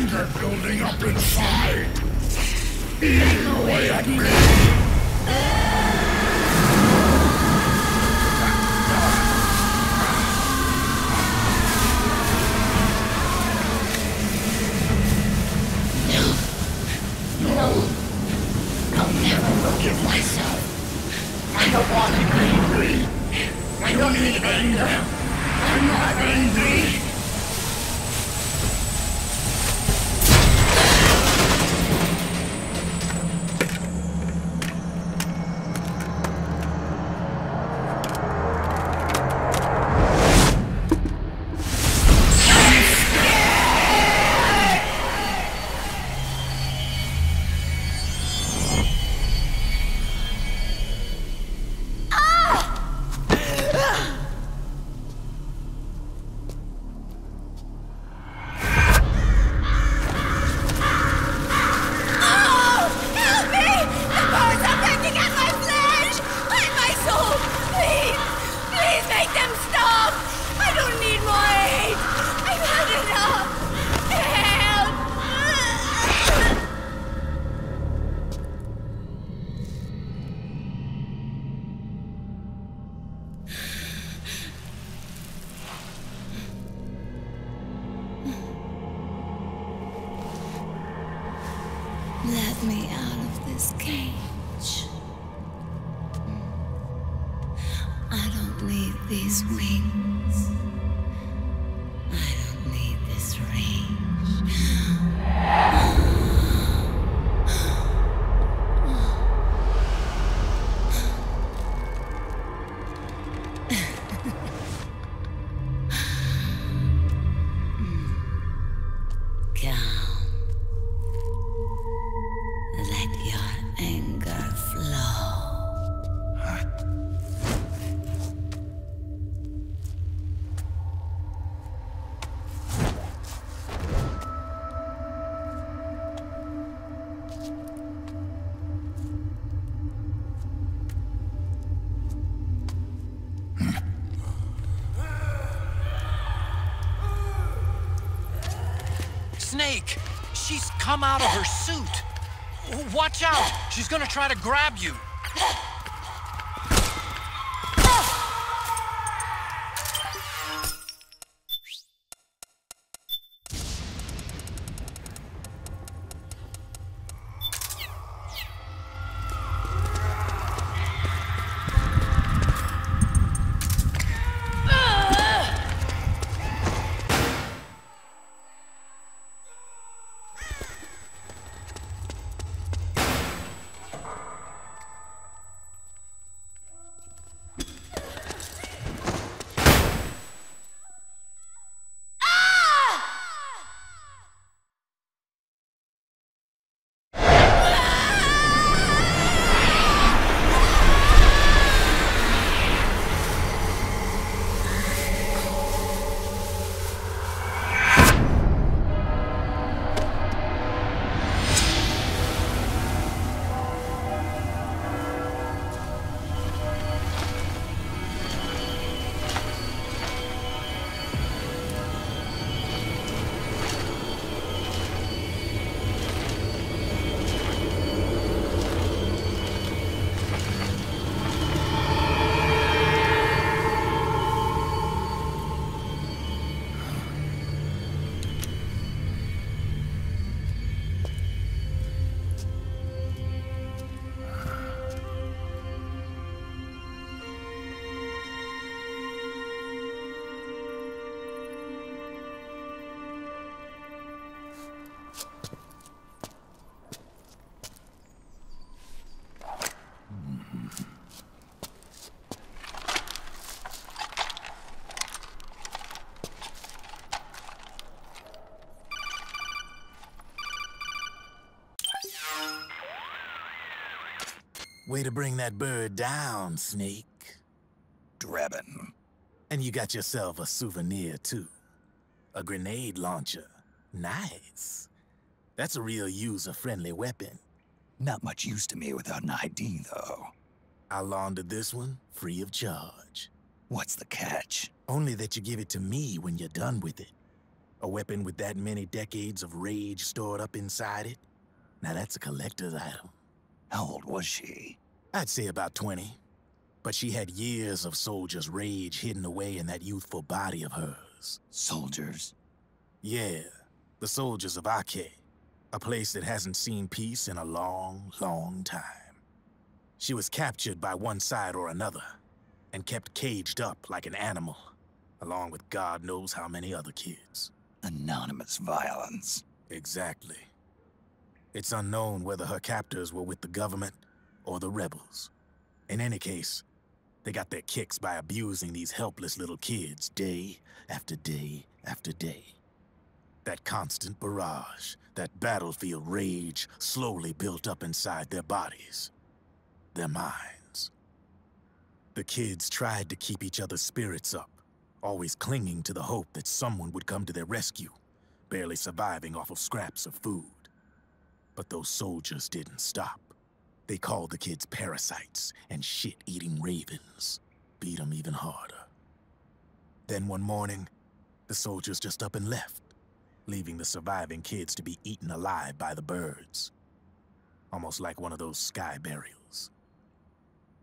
anger building up inside. Eating away at me. I'll never forgive myself. I don't want to be angry. I don't need anger. I'm not angry. Let me out of this cage. I don't need these wings. I don't need this range. Snake! She's come out of her suit! Watch out! She's gonna try to grab you! Way to bring that bird down, Snake. Drabbin'. And you got yourself a souvenir, too. A grenade launcher. Nice. That's a real user-friendly weapon. Not much use to me without an ID, though. I'll launder this one free of charge. What's the catch? Only that you give it to me when you're done with it. A weapon with that many decades of rage stored up inside it? Now that's a collector's item. How old was she? I'd say about 20. But she had years of soldiers' rage hidden away in that youthful body of hers. Soldiers? Yeah, the soldiers of Ake, a place that hasn't seen peace in a long, long time. She was captured by one side or another, and kept caged up like an animal, along with God knows how many other kids. Anonymous violence. Exactly. It's unknown whether her captors were with the government or the rebels. In any case, they got their kicks by abusing these helpless little kids day after day after day. That constant barrage, that battlefield rage slowly built up inside their bodies, their minds. The kids tried to keep each other's spirits up, always clinging to the hope that someone would come to their rescue, barely surviving off of scraps of food. But those soldiers didn't stop. They called the kids parasites and shit-eating ravens, beat them even harder. Then one morning, the soldiers just up and left, leaving the surviving kids to be eaten alive by the birds. Almost like one of those sky burials.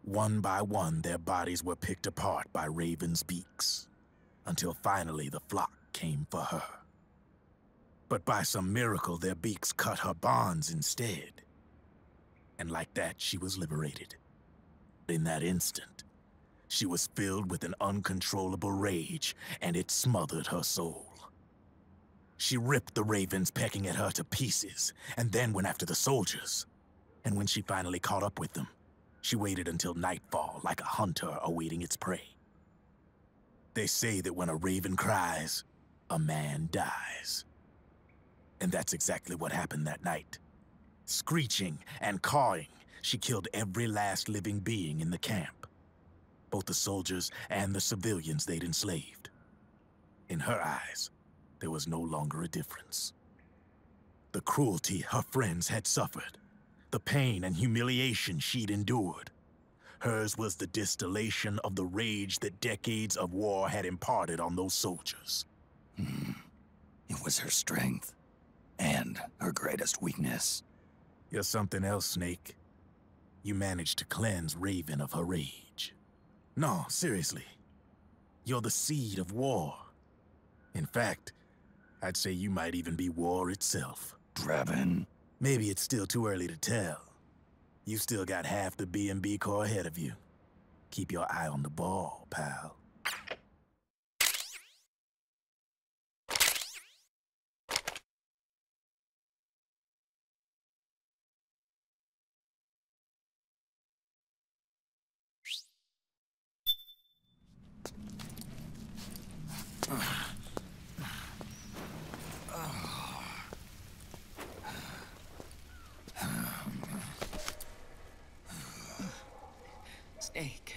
One by one, their bodies were picked apart by ravens' beaks, until finally the flock came for her. But by some miracle, their beaks cut her bonds instead. And like that, she was liberated. In that instant, she was filled with an uncontrollable rage, and it smothered her soul. She ripped the ravens pecking at her to pieces, and then went after the soldiers. And when she finally caught up with them, she waited until nightfall like a hunter awaiting its prey. They say that when a raven cries, a man dies. And that's exactly what happened that night. Screeching and cawing, she killed every last living being in the camp. Both the soldiers and the civilians they'd enslaved. In her eyes, there was no longer a difference. The cruelty her friends had suffered, the pain and humiliation she'd endured. Hers was the distillation of the rage that decades of war had imparted on those soldiers. It was her strength, and her greatest weakness. You're something else, Snake. You managed to cleanse Raven of her rage. No, seriously. You're the seed of war. In fact, I'd say you might even be war itself. Draven? Maybe it's still too early to tell. You've still got half the B&B Corps ahead of you. Keep your eye on the ball, pal. Snake,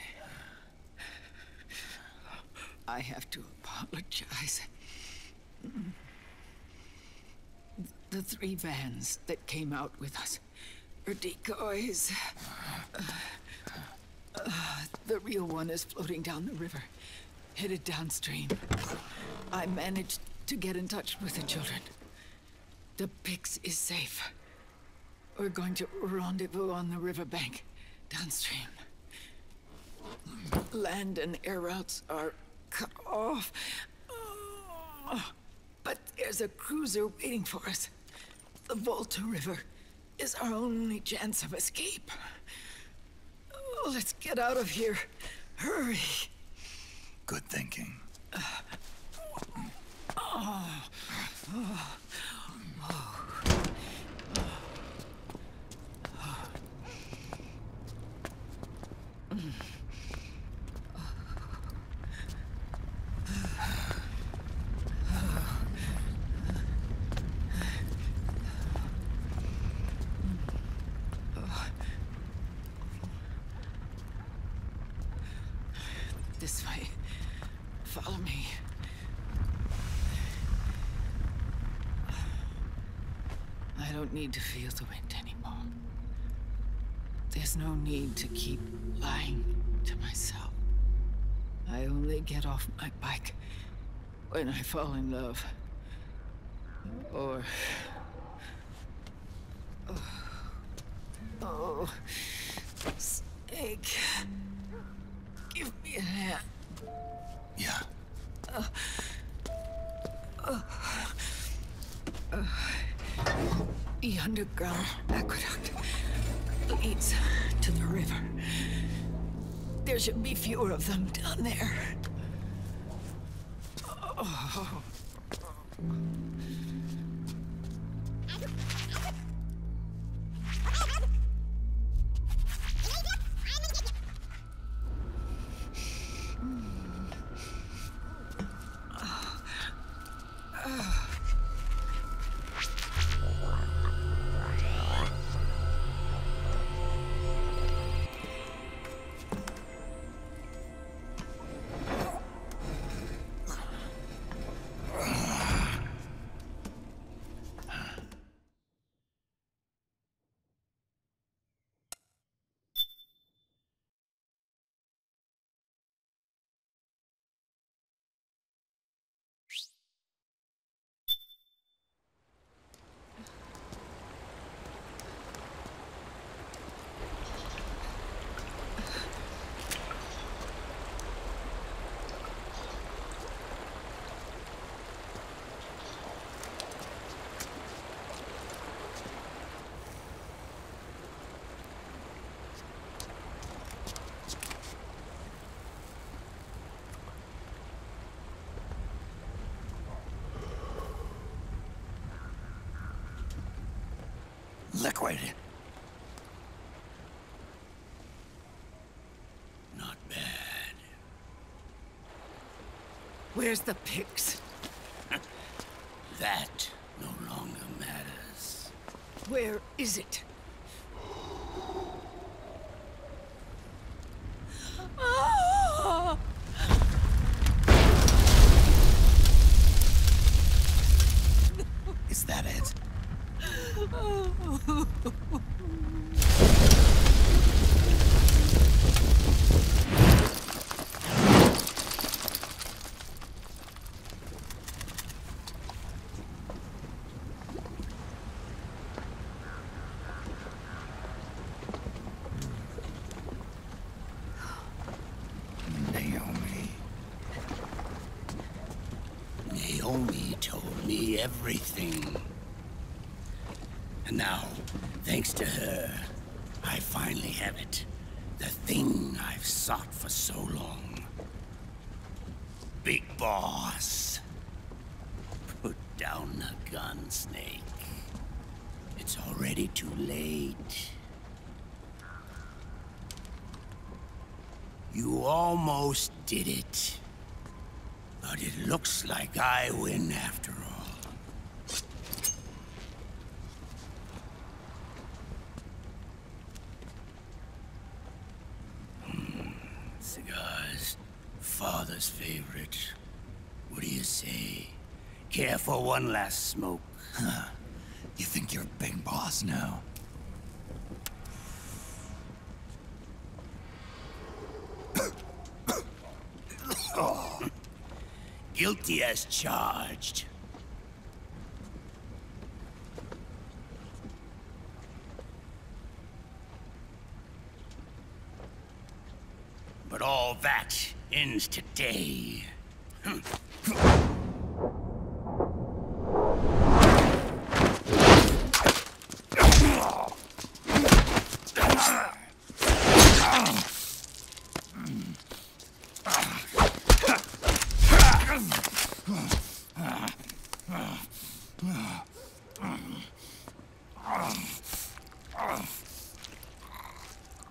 I have to apologize. The 3 vans that came out with us are decoys. The real one is floating down the river, headed downstream. I managed to get in touch with the children. Depicts is safe. We're going to rendezvous on the riverbank, downstream. Land and air routes are cut off. But there's a cruiser waiting for us. The Volta River is our only chance of escape. Let's get out of here. Hurry. Good thinking. This way. Follow me. I don't need to feel the wind anymore. There's no need to keep lying to myself. I only get off my bike when I fall in love. Or... Oh... Snake... Give me a hand. Yeah. The underground aqueduct leads to the river. There should be fewer of them down there. Oh. Liquid. Not bad. Where's the pigs? That no longer matters. Where is it? Ah! Is that it? Naomi told me everything. And now, thanks to her, I finally have it. The thing I've sought for so long. Big Boss. Put down the gun, Snake. It's already too late. You almost did it. But it looks like I win after all. Cigars. Father's favorite. What do you say? Care for one last smoke? Huh. You think you're Big Boss now? Guilty as charged. But all that ends today.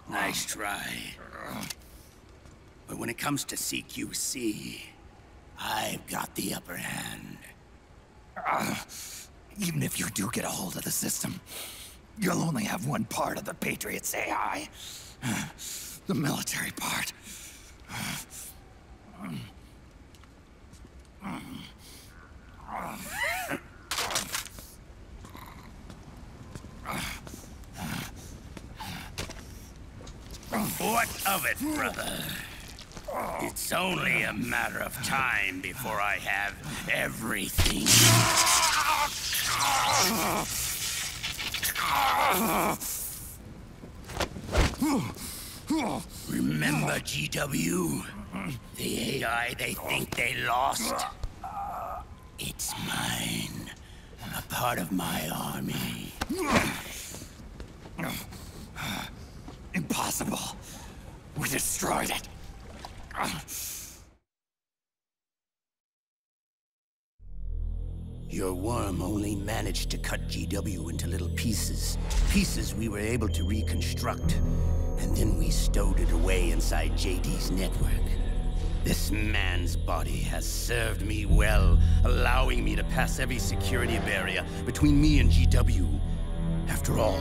Nice try. But when it comes to CQC, I've got the upper hand. Even if you do get a hold of the system, you'll only have one part of the Patriots AI. The military part. What of it, brother? It's only a matter of time before I have everything. Remember, GW? The AI they think they lost? It's mine. A part of my army. Impossible. We destroyed it. Your worm only managed to cut GW into little pieces. Pieces we were able to reconstruct. And then we stowed it away inside JD's network. This man's body has served me well, allowing me to pass every security barrier between me and GW. After all,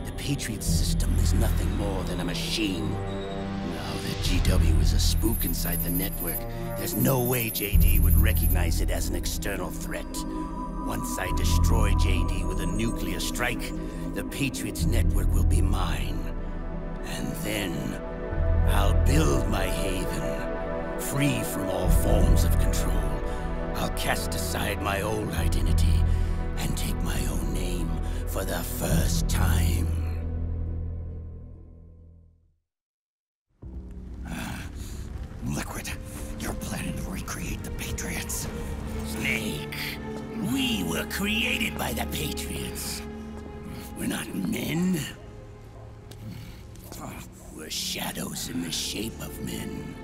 the Patriots system is nothing more than a machine. Now that GW is a spook inside the network, there's no way JD would recognize it as an external threat. Once I destroy JD with a nuclear strike, the Patriots network will be mine. And then, I'll build my haven, free from all forms of control. I'll cast aside my old identity and take my own name for the first time. Liquid, you're planning to recreate the Patriots. Snake, we were created by the Patriots. We're not men. We're shadows in the shape of men.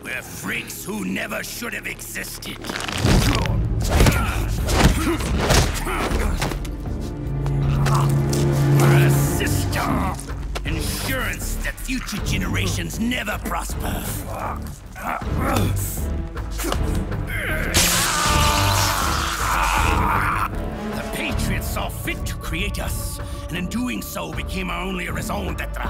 We're freaks who never should have existed. We're a system. Insurance that future generations never prosper. The Patriots saw fit to create us, and in doing so became our only raison d'etre.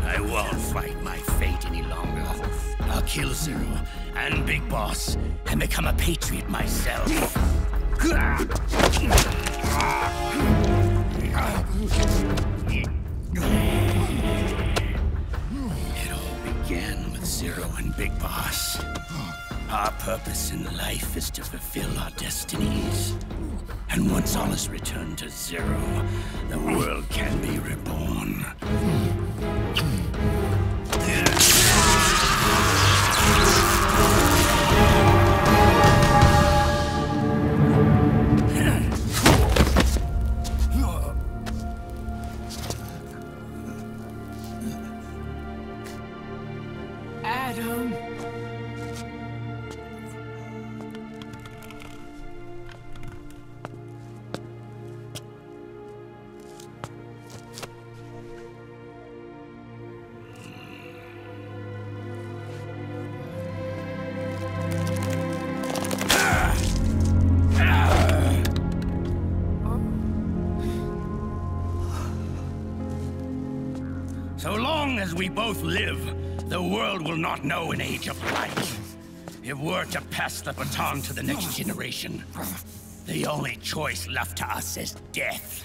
I won't fight my fate any longer. I'll kill Zero and Big Boss and become a Patriot myself. It all began with Zero and Big Boss. Our purpose in life is to fulfill our destinies. And once all is returned to Zero, the world can be reborn. Adam. So long as we both live, the world will not know an age of light. If we're to pass the baton to the next generation, the only choice left to us is death.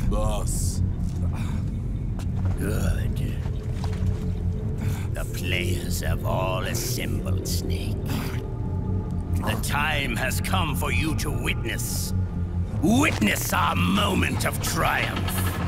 Boss. Good. The players have all assembled, Snake. The time has come for you to witness our moment of triumph.